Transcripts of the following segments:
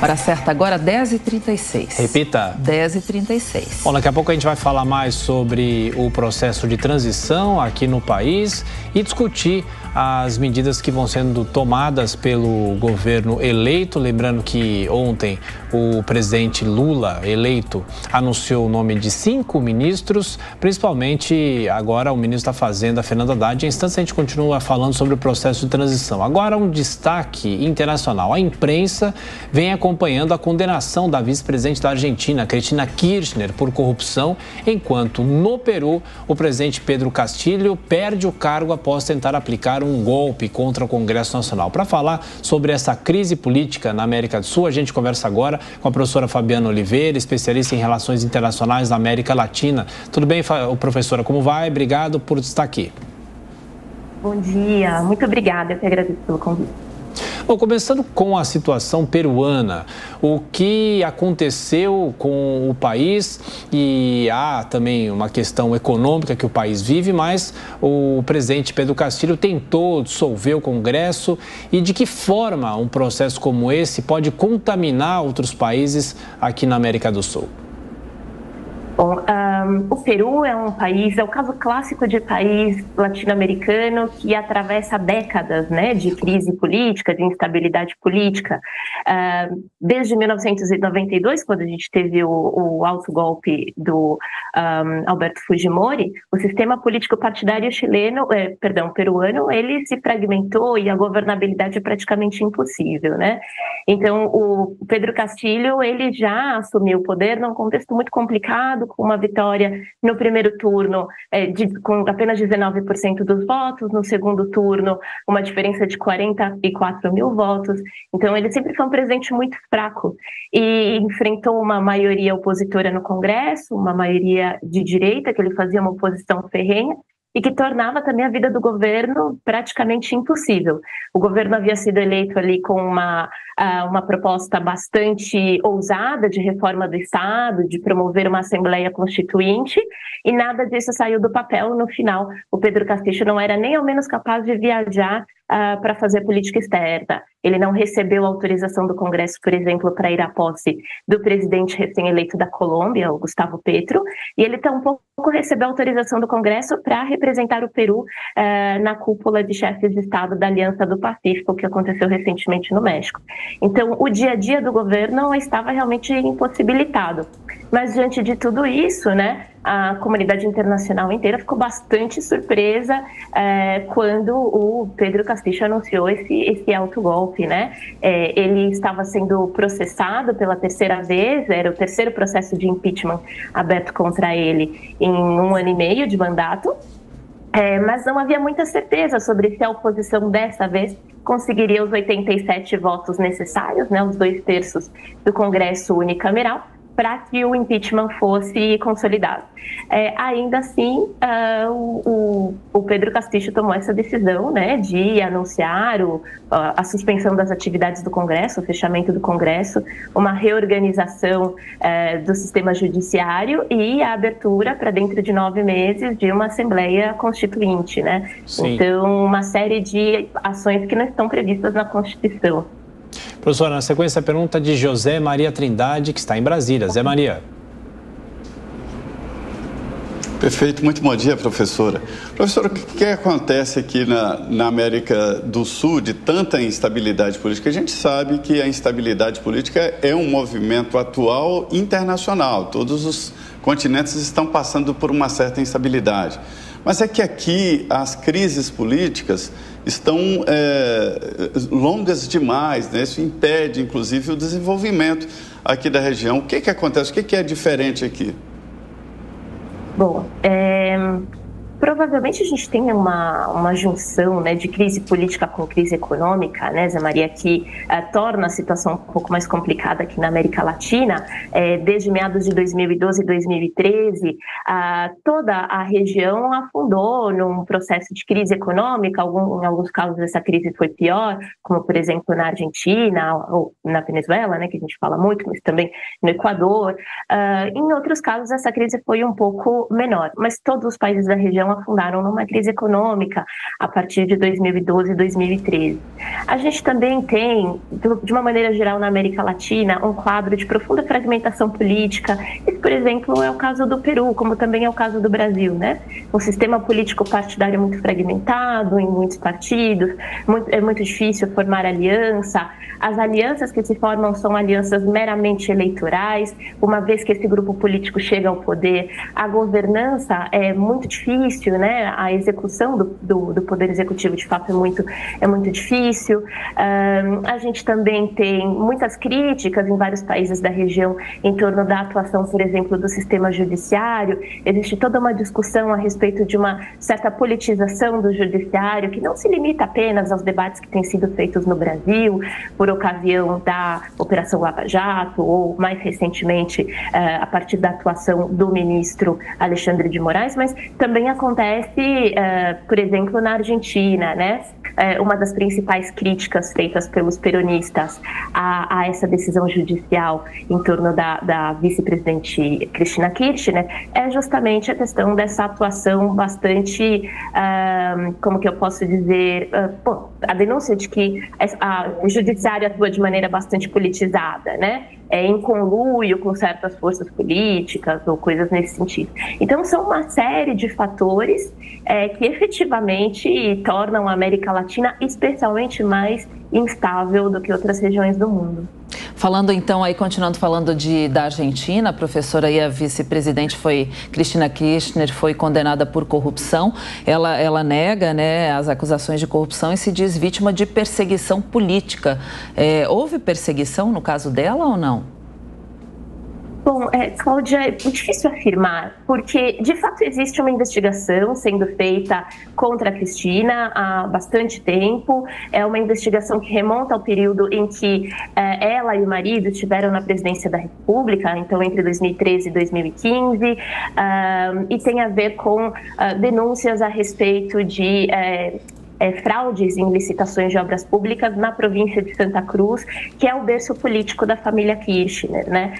Hora certa agora, 10h36. Repita. 10h36. Bom, daqui a pouco a gente vai falar mais sobre o processo de transição aqui no país e discutir as medidas que vão sendo tomadas pelo governo eleito. Lembrando que ontem o presidente Lula, eleito, anunciou o nome de 5 ministros, principalmente agora o ministro da Fazenda, Fernando Haddad. Em instantes a gente continua falando sobre o processo de transição. Agora um destaque internacional. A imprensa vem acompanhando a condenação da vice-presidente da Argentina, Cristina Kirchner, por corrupção, enquanto no Peru o presidente Pedro Castillo perde o cargo após tentar aplicar um golpe contra o Congresso Nacional. Para falar sobre essa crise política na América do Sul, a gente conversa agora com a professora Fabiana Oliveira, especialista em relações internacionais na América Latina. Tudo bem, professora? Como vai? Obrigado por estar aqui. Bom dia, muito obrigada, eu que agradeço pelo convite. Bom, começando com a situação peruana, o que aconteceu com o país, e há também uma questão econômica que o país vive, mas o presidente Pedro Castillo tentou dissolver o Congresso, e de que forma um processo como esse pode contaminar outros países aqui na América do Sul? Bom, o Peru é um país, é o caso clássico de país latino-americano que atravessa décadas, né, de crise política, de instabilidade política. Desde 1992, quando a gente teve o alto golpe do Alberto Fujimori, o sistema político partidário peruano, ele se fragmentou e a governabilidade é praticamente impossível, né? Então, o Pedro Castillo, ele já assumiu o poder num contexto muito complicado, com uma vitória no primeiro turno com apenas 19% dos votos, no segundo turno uma diferença de 44 mil votos. Então ele sempre foi um presidente muito fraco e enfrentou uma maioria opositora no Congresso, uma maioria de direita, que ele fazia uma oposição ferrenha, e que tornava também a vida do governo praticamente impossível. O governo havia sido eleito ali com uma proposta bastante ousada de reforma do Estado, de promover uma Assembleia Constituinte, e nada disso saiu do papel. No final, o Pedro Castillo não era nem ao menos capaz de viajar para fazer política externa. Ele não recebeu autorização do Congresso, por exemplo, para ir à posse do presidente recém-eleito da Colômbia, o Gustavo Petro, e ele tampouco recebeu autorização do Congresso para representar o Peru na cúpula de chefes de Estado da Aliança do Pacífico, que aconteceu recentemente no México. Então, o dia a dia do governo estava realmente impossibilitado. Mas, diante de tudo isso, né, a comunidade internacional inteira ficou bastante surpresa quando o Pedro Castillo anunciou esse autogolpe, né? Ele estava sendo processado pela terceira vez, era o terceiro processo de impeachment aberto contra ele em 1 ano e meio de mandato, mas não havia muita certeza sobre se a oposição dessa vez conseguiria os 87 votos necessários, né, os 2/3 do Congresso unicameral, para que o impeachment fosse consolidado. Ainda assim, o Pedro Castillo tomou essa decisão, né, de anunciar a suspensão das atividades do Congresso, o fechamento do Congresso, uma reorganização do sistema judiciário e a abertura para dentro de 9 meses de uma Assembleia Constituinte, né? Sim. Então, uma série de ações que não estão previstas na Constituição. Professora, na sequência, a pergunta de José Maria Trindade, que está em Brasília. Zé Maria. Perfeito, muito bom dia, professora. Professora, o que acontece aqui na América do Sul de tanta instabilidade política? A gente sabe que a instabilidade política é um movimento atual internacional. Todos os continentes estão passando por uma certa instabilidade. Mas é que aqui as crises políticas estão longas demais, né? Isso impede, inclusive, o desenvolvimento aqui da região. O que acontece? O que é diferente aqui? Bom, provavelmente a gente tem uma junção, né, de crise política com crise econômica, né, Zé Maria, que torna a situação um pouco mais complicada aqui na América Latina. Desde meados de 2012 e 2013, toda a região afundou num processo de crise econômica. Em alguns casos essa crise foi pior, como por exemplo na Argentina ou na Venezuela, né, que a gente fala muito, mas também no Equador. Em outros casos essa crise foi um pouco menor, mas todos os países da região região afundaram numa crise econômica a partir de 2012 e 2013. A gente também tem, de uma maneira geral na América Latina, um quadro de profunda fragmentação política. Esse, por exemplo, é o caso do Peru, como também é o caso do Brasil, né? Um sistema político partidário muito fragmentado, em muitos partidos, é muito difícil formar aliança. As alianças que se formam são alianças meramente eleitorais, uma vez que esse grupo político chega ao poder, a governança é muito difícil, né? A execução do poder executivo, de fato, é muito difícil. A gente também tem muitas críticas em vários países da região em torno da atuação, por exemplo, do sistema judiciário. Existe toda uma discussão a respeito de uma certa politização do judiciário, que não se limita apenas aos debates que têm sido feitos no Brasil, por ocasião da Operação Lava Jato, ou mais recentemente a partir da atuação do ministro Alexandre de Moraes, mas também acontece, por exemplo, na Argentina, né? Uma das principais críticas feitas pelos peronistas a essa decisão judicial em torno da vice-presidente Cristina Kirchner é justamente a questão dessa atuação bastante, como que eu posso dizer, a denúncia de que o judiciário atua de maneira bastante politizada, né? Em conluio com certas forças políticas ou coisas nesse sentido. Então, são uma série de fatores que efetivamente tornam a América Latina especialmente mais instável do que outras regiões do mundo. Falando então aí, continuando falando da Argentina, a professora e a vice-presidente Cristina Kirchner foi condenada por corrupção. Ela nega, né, as acusações de corrupção e se diz vítima de perseguição política. Houve perseguição no caso dela ou não? Bom, Cláudia, é difícil afirmar, porque de fato existe uma investigação sendo feita contra a Cristina há bastante tempo. É uma investigação que remonta ao período em que ela e o marido estiveram na presidência da República, então entre 2013 e 2015, e tem a ver com denúncias a respeito de fraudes em licitações de obras públicas na província de Santa Cruz, que é o berço político da família Kirchner, né?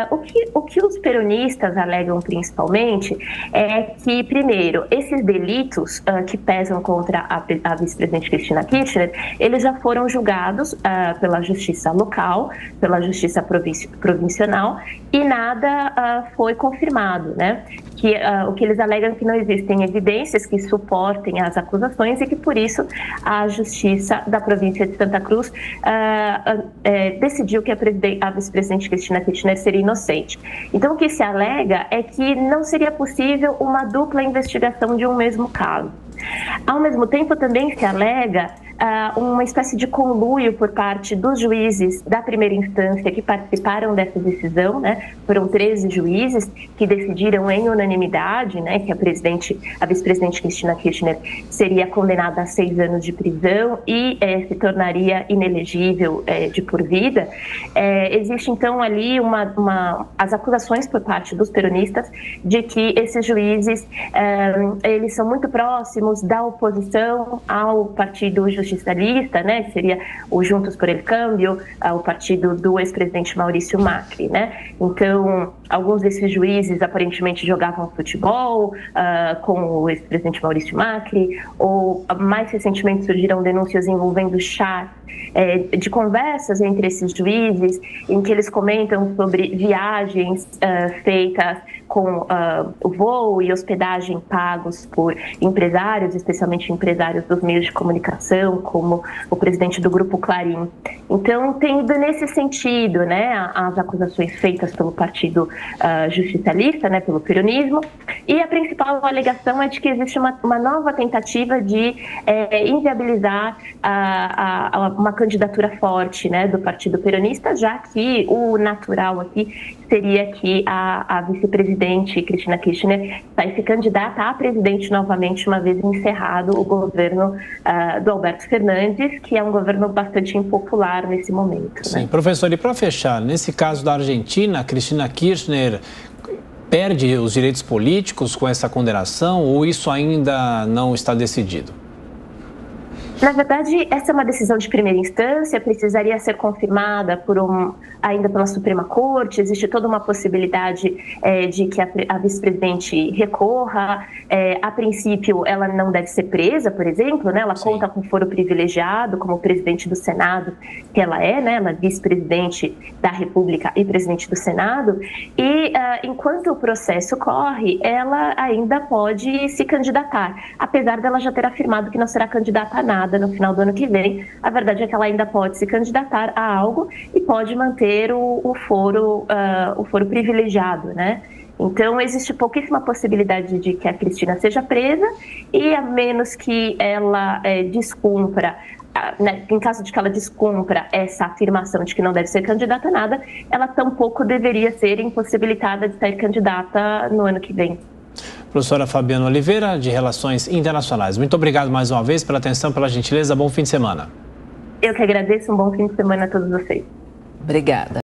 O que os peronistas alegam principalmente é que, primeiro, esses delitos que pesam contra a vice-presidente Cristina Kirchner, eles já foram julgados pela justiça local, pela justiça provincial, e nada foi confirmado, né? O que eles alegam é que não existem evidências que suportem as acusações e que, por isso, a Justiça da província de Santa Cruz decidiu que a vice-presidente Cristina Kirchner seria inocente. Então, o que se alega é que não seria possível uma dupla investigação de um mesmo caso. Ao mesmo tempo, também se alega uma espécie de conluio por parte dos juízes da primeira instância que participaram dessa decisão, né? Foram 13 juízes que decidiram em unanimidade, né, que a vice-presidente Cristina Kirchner seria condenada a 6 anos de prisão e se tornaria inelegível de por vida. Existe então ali as acusações por parte dos peronistas de que esses juízes eles são muito próximos da oposição ao partido justicialista, né, que seria o Juntos por el Cambio, o partido do ex-presidente Maurício Macri, né? Então, alguns desses juízes aparentemente jogavam futebol com o ex-presidente Maurício Macri, ou mais recentemente surgiram denúncias envolvendo chats de conversas entre esses juízes, em que eles comentam sobre viagens feitas com o voo e hospedagem pagos por empresários, especialmente empresários dos meios de comunicação, como o presidente do Grupo Clarim. Então, tem ido nesse sentido, né, as acusações feitas pelo partido justicialista, né, pelo peronismo, e a principal alegação é de que existe uma nova tentativa de inviabilizar uma candidatura forte, né, do partido peronista, já que o natural aqui seria que a vice-presidente Cristina Kirchner saísse candidata a presidente novamente, uma vez encerrado o governo do Alberto Fernandes, que é um governo bastante impopular nesse momento. Sim, né? Professor, e para fechar, nesse caso da Argentina, a Cristina Kirchner perde os direitos políticos com essa condenação ou isso ainda não está decidido? Na verdade, essa é uma decisão de primeira instância, precisaria ser confirmada por ainda pela Suprema Corte, existe toda uma possibilidade de que a vice-presidente recorra. A princípio, ela não deve ser presa, por exemplo, né? Ela conta com foro privilegiado como presidente do Senado, que ela é, né? Ela é vice-presidente da República e presidente do Senado. E enquanto o processo corre, ela ainda pode se candidatar, apesar dela já ter afirmado que não será candidata a nada no final do ano que vem. A verdade é que ela ainda pode se candidatar a algo e pode manter o foro privilegiado, né? Então, existe pouquíssima possibilidade de que a Cristina seja presa e, a menos que ela descumpra, né, em caso de que ela descumpra essa afirmação de que não deve ser candidata a nada, ela tampouco deveria ser impossibilitada de ser candidata no ano que vem. Professora Fabiana Oliveira, de Relações Internacionais. Muito obrigado mais uma vez pela atenção, pela gentileza. Bom fim de semana. Eu que agradeço. Um bom fim de semana a todos vocês. Obrigada.